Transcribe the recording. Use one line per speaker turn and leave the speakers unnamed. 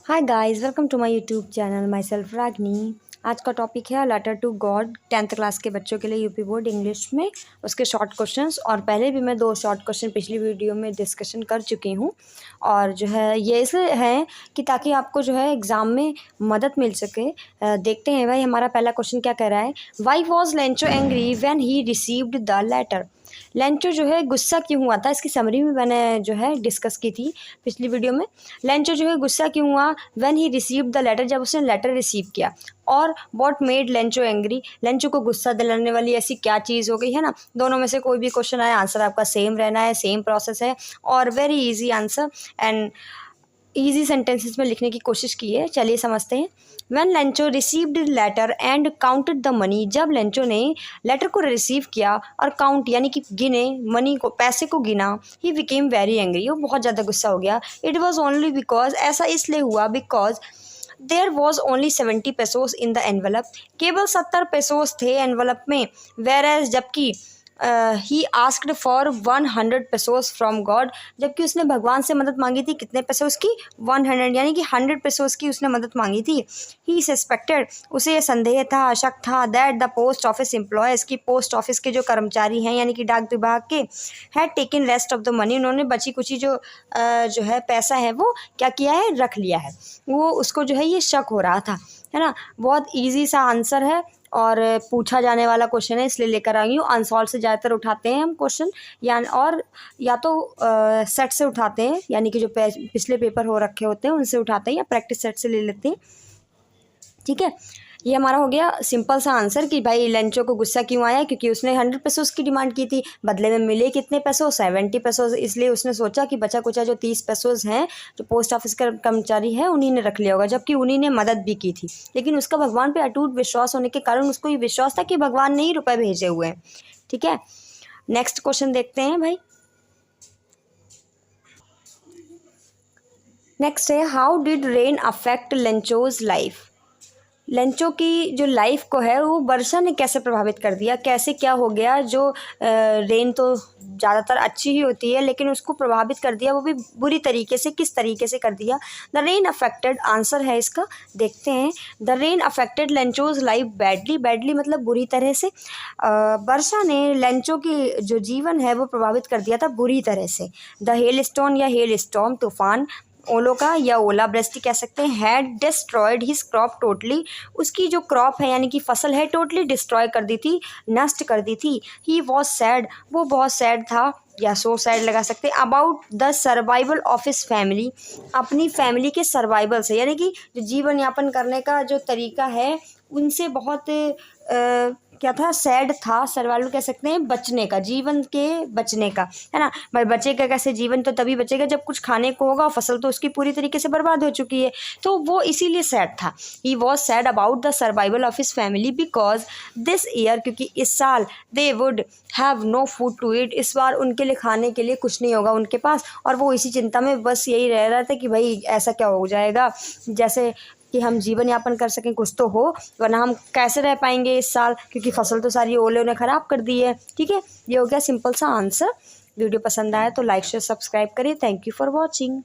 Hi guys, welcome to my YouTube channel. Myself Ragini. आज का topic है letter to God, 10th class के बच्चों के लिए यूपी बोर्ड इंग्लिश में उसके शॉर्ट क्वेश्चंस। और पहले भी मैं 2 शॉर्ट क्वेश्चन पिछली वीडियो में डिस्कशन कर चुकी हूँ। और जो है ये इसलिए है कि ताकि आपको जो है एग्ज़ाम में मदद मिल सके। देखते हैं भाई हमारा पहला क्वेश्चन क्या कह रहा है। Why was Lencho angry when he received the letter. Lencho जो है गुस्सा क्यों हुआ था, इसकी समरी में मैंने जो है डिस्कस की थी पिछली वीडियो में। लेंचो जो है गुस्सा क्यों हुआ when he received the letter, जब उसने लेटर रिसीव किया। और what made Lencho angry, Lencho को गुस्सा दिलाने वाली ऐसी क्या चीज़ हो गई है ना। दोनों में से कोई भी क्वेश्चन आए, आंसर आपका सेम रहना है, सेम प्रोसेस है और very easy answer and easy sentences में लिखने की कोशिश की है। चलिए समझते हैं। When Lencho received letter and counted the money, जब लेंचो ने लेटर को रिसीव किया और काउंट यानी कि गिने, मनी को, पैसे को गिना, ही बिकेम वेरी एंग्री, वो बहुत ज़्यादा गुस्सा हो गया। इट वॉज ओनली बिकॉज, ऐसा इसलिए हुआ because there was only 70 pesos in the envelope, केवल 70 पेसोस थे एनवलप में। वेर एज, जबकि he asked for 100 pesos from God, जबकि उसने भगवान से मदद मांगी थी कितने पेसोस की, 100 यानी कि 100 पेसोस की उसने मदद मांगी थी। ही सस्पेक्टेड, उसे यह संदेह था, शक था, that the post office employees, की पोस्ट ऑफिस के जो कर्मचारी हैं यानी कि डाक विभाग के, had taken rest of the money, उन्होंने बची कुची जो है पैसा है वो क्या किया है, रख लिया है। वो उसको जो है ये शक हो रहा था, है ना। बहुत ईजी सा आंसर है और पूछा जाने वाला क्वेश्चन है, इसलिए लेकर आई हूँ। अनसॉल्व से ज़्यादातर उठाते हैं हम क्वेश्चन, या तो सेट से उठाते हैं, यानी कि जो पिछले पेपर हो रखे होते हैं उनसे उठाते हैं, या प्रैक्टिस सेट से ले लेते हैं। ठीक है, ये हमारा हो गया सिंपल सा आंसर कि भाई लेंचो को गुस्सा क्यों आया, क्योंकि उसने 100 पेसोस की डिमांड की थी, बदले में मिले कितने पैसों, 70 पेसोस। इसलिए उसने सोचा कि बचा कुचा जो 30 पेसोस हैं जो पोस्ट ऑफिस का कर्मचारी है उन्हीं ने रख लिया होगा, जबकि उन्हीं ने मदद भी की थी। लेकिन उसका भगवान पे अटूट विश्वास होने के कारण उसको ये विश्वास था कि भगवान ने ही रुपये भेजे हुए हैं। ठीक है, नेक्स्ट क्वेश्चन देखते हैं भाई। नेक्स्ट है, how did rain affect Lencho's life. Lencho की जो लाइफ को है वो वर्षा ने कैसे प्रभावित कर दिया, कैसे क्या हो गया। जो रेन तो ज़्यादातर अच्छी ही होती है, लेकिन उसको प्रभावित कर दिया, वो भी बुरी तरीके से। किस तरीके से कर दिया। द रेन अफेक्टेड, आंसर है इसका, देखते हैं। The rain affected Lencho's life badly, badly मतलब बुरी तरह से। वर्षा ने लेंचो की जो जीवन है वो प्रभावित कर दिया था बुरी तरह से। द हेल स्टोन या हेल स्टॉर्म, तूफान, ओलो का या ओला वृष्टि कह सकते हैं, had destroyed his crop totally, उसकी जो क्रॉप है यानी कि फसल है टोटली डिस्ट्रॉय कर दी थी, नष्ट कर दी थी। ही वॉज सैड, वो बहुत सैड था, या सो सैड लगा सकते हैं। About the survival of his family, अपनी फैमिली के सर्वाइवल से, यानी कि जो जीवन यापन करने का जो तरीका है उनसे बहुत क्या था, सैड था। सर्वाइवल कह सकते हैं बचने का, जीवन के बचने का, है ना। भाई बचेगा कैसे, जीवन तो तभी बचेगा जब कुछ खाने को होगा, फसल तो उसकी पूरी तरीके से बर्बाद हो चुकी है, तो वो इसीलिए सैड था। He was sad about the survival of his family because this year, क्योंकि इस साल they would have no food to eat, इस बार उनके लिए खाने के लिए कुछ नहीं होगा उनके पास। और वो इसी चिंता में बस यही रह रहा था कि भाई ऐसा क्या हो जाएगा, जैसे कि हम जीवन यापन कर सकें, कुछ तो हो, वरना हम कैसे रह पाएंगे इस साल, क्योंकि फसल तो सारी ओले ने ख़राब कर दी है। ठीक है, ये हो गया सिंपल सा आंसर। वीडियो पसंद आया तो लाइक शेयर सब्सक्राइब करिए। Thank you for watching.